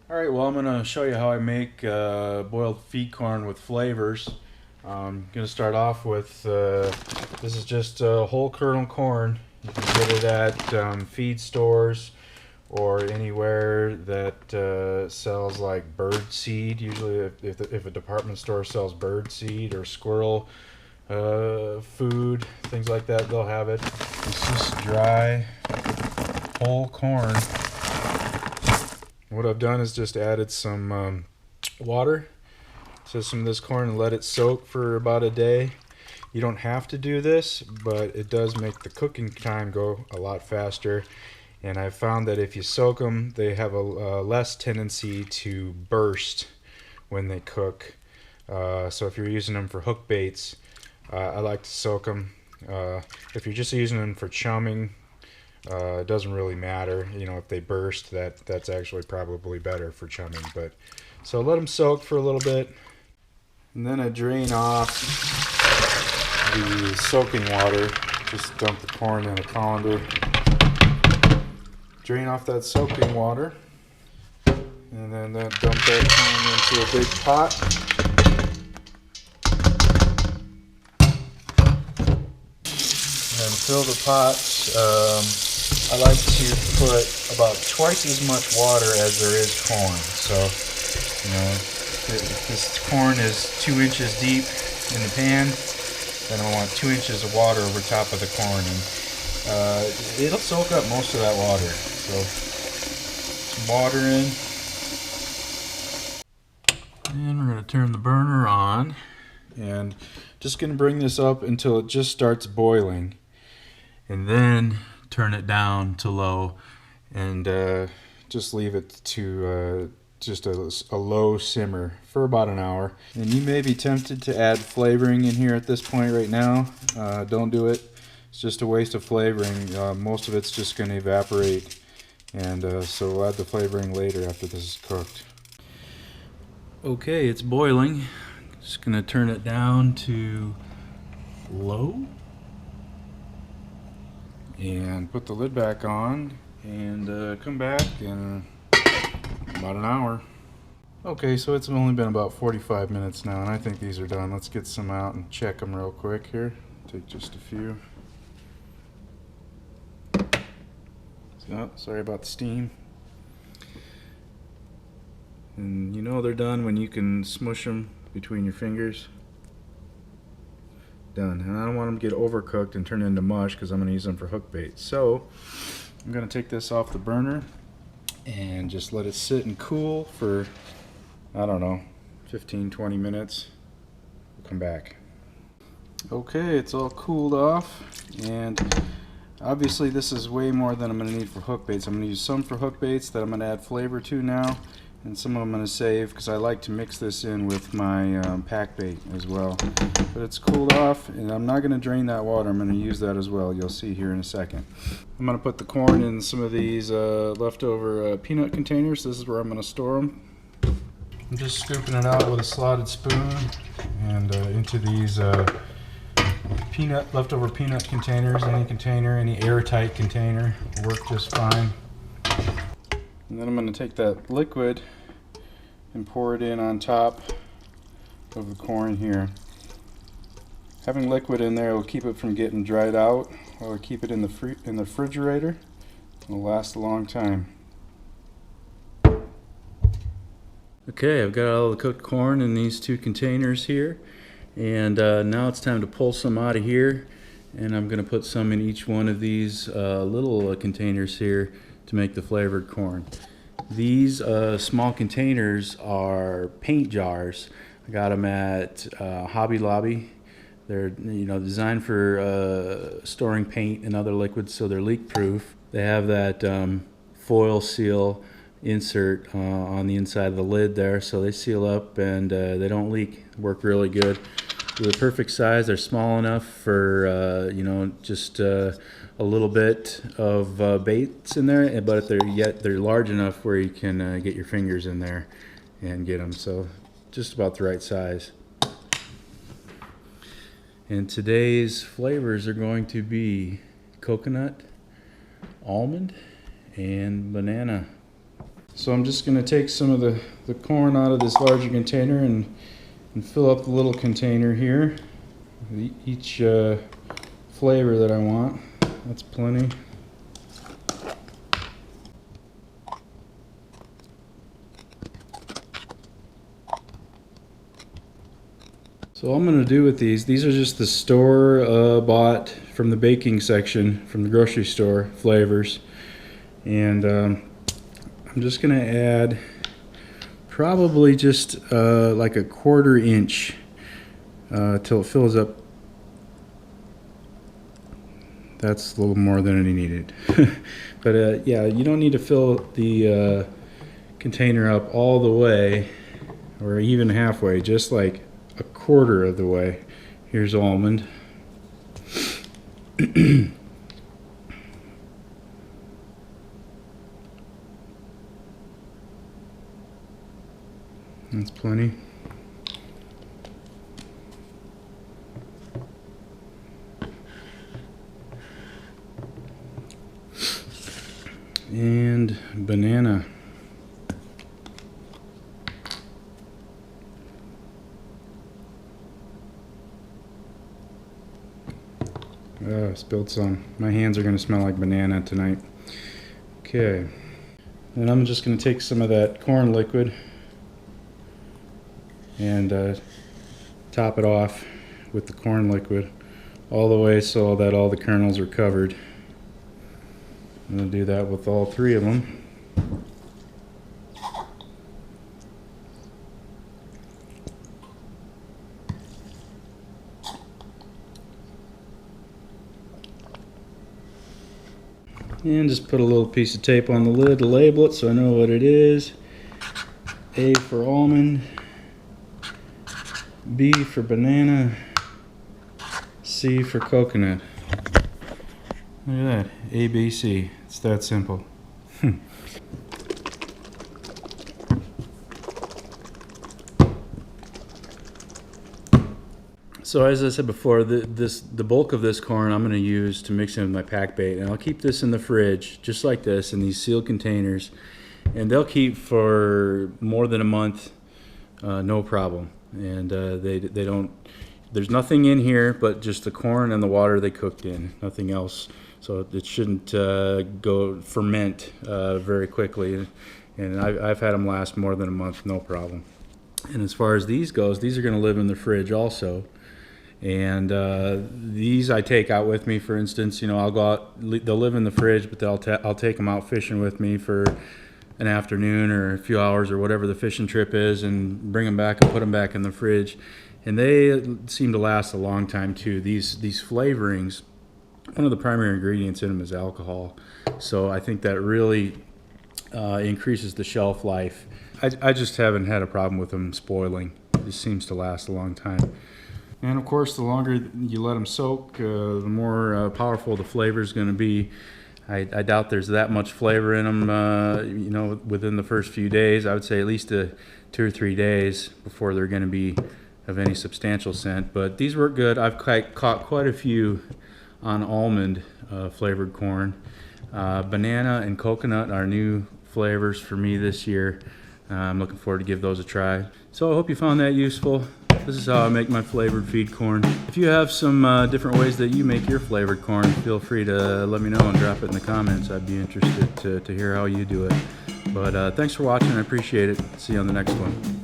Alright, well I'm going to show you how I make boiled feed corn with flavors. I'm going to start off with, this is just whole kernel corn. You can get it at feed stores or anywhere that sells like bird seed. Usually if a department store sells bird seed or squirrel food, things like that, they'll have it. It's just dry whole corn. What I've done is just added some water to some of this corn and let it soak for about a day. You don't have to do this, but it does make the cooking time go a lot faster. And I've found that if you soak them, they have a less tendency to burst when they cook. So if you're using them for hook baits, I like to soak them. If you're just using them for chumming, it doesn't really matter, you know, if they burst. That's actually probably better for chumming. But so let them soak for a little bit, and then I drain off the soaking water. Just dump the corn in a colander, drain off that soaking water, and then dump that corn into a big pot. And then fill the pot. I like to put about twice as much water as there is corn. So, you know, if this corn is 2 inches deep in the pan, then I want 2 inches of water over top of the corn, and it'll soak up most of that water. So, some water in, and we're going to turn the burner on, and just going to bring this up until it just starts boiling, and then turn it down to low, and just leave it to just a low simmer for about an hour. And you may be tempted to add flavoring in here at this point right now. Don't do it. It's just a waste of flavoring. Most of it's just going to evaporate, and so we'll add the flavoring later after this is cooked. Okay, it's boiling. Just going to turn it down to low and put the lid back on, and come back in about an hour. Okay, so it's only been about 45 minutes now, and I think these are done. Let's get some out and check them real quick here. Take just a few. Oh, sorry about the steam. And you know they're done when you can smush them between your fingers. Done. And I don't want them to get overcooked and turn into mush because I'm going to use them for hook bait. So I'm going to take this off the burner and just let it sit and cool for, I don't know, 15-20 minutes. We'll come back. Okay, it's all cooled off, and obviously this is way more than I'm going to need for hook baits. I'm going to use some for hook baits that I'm going to add flavor to now, and some of them I'm going to save because I like to mix this in with my pack bait as well. But it's cooled off, and I'm not going to drain that water. I'm going to use that as well. You'll see here in a second. I'm going to put the corn in some of these leftover peanut containers. This is where I'm going to store them. I'm just scooping it out with a slotted spoon and into these leftover peanut containers. Any container, any airtight container will work just fine. And then I'm going to take that liquid and pour it in on top of the corn here. Having liquid in there will keep it from getting dried out, or keep it in the refrigerator. It'll last a long time. Okay, I've got all the cooked corn in these two containers here, and now it's time to pull some out of here, and I'm going to put some in each one of these little containers here to make the flavored corn. These small containers are paint jars. I got them at Hobby Lobby. They're designed for storing paint and other liquids, so they're leak proof. They have that foil seal insert on the inside of the lid there, so they seal up and they don't leak. Work really good. They're the perfect size. They're small enough for just a little bit of baits in there, but they're large enough where you can get your fingers in there and get them. So just about the right size. And today's flavors are going to be coconut, almond, and banana. So I'm just going to take some of the corn out of this larger container and fill up the little container here with each flavor that I want. That's plenty. So all I'm going to do with these are just the store bought from the baking section from the grocery store flavors, and I'm just going to add probably just like a 1/4 inch till it fills up. That's a little more than any needed. But yeah, you don't need to fill the container up all the way or even halfway, just like a 1/4 of the way. Here's almond. That's plenty. And banana. Oh, spilled some. My hands are going to smell like banana tonight. Okay. And I'm just going to take some of that corn liquid and top it off with the corn liquid all the way so that all the kernels are covered. I'm going to do that with all 3 of them. And just put a little piece of tape on the lid to label it so I know what it is. A for almond, B for banana, C for coconut. Look at that, A, B, C. It's that simple. So as I said before, the bulk of this corn I'm going to use to mix in with my pack bait, and I'll keep this in the fridge just like this in these sealed containers, and they'll keep for more than a month, no problem. And they don't. There's nothing in here but just the corn and the water they cooked in, nothing else. So it shouldn't go ferment very quickly, and I've had them last more than a month, no problem. And as far as these goes, these are going to live in the fridge also. And these I take out with me. For instance, you know, I'll go out, they'll live in the fridge, but I'll take them out fishing with me for an afternoon or a few hours or whatever the fishing trip is, and bring them back and put them back in the fridge. And they seem to last a long time too. These flavorings, one of the primary ingredients in them is alcohol, so I think that really increases the shelf life. I just haven't had a problem with them spoiling. This seems to last a long time. And of course, the longer you let them soak, the more powerful the flavor is going to be. I doubt there's that much flavor in them, you know, within the first few days. I would say at least 2 or 3 days before they're going to be of any substantial scent. But these work good. I've caught quite a few on almond flavored corn. Banana and coconut are new flavors for me this year. I'm looking forward to give those a try. So I hope you found that useful. This is how I make my flavored feed corn. If you have some different ways that you make your flavored corn, feel free to let me know and drop it in the comments. I'd be interested to hear how you do it. But thanks for watching. I appreciate it. See you on the next one.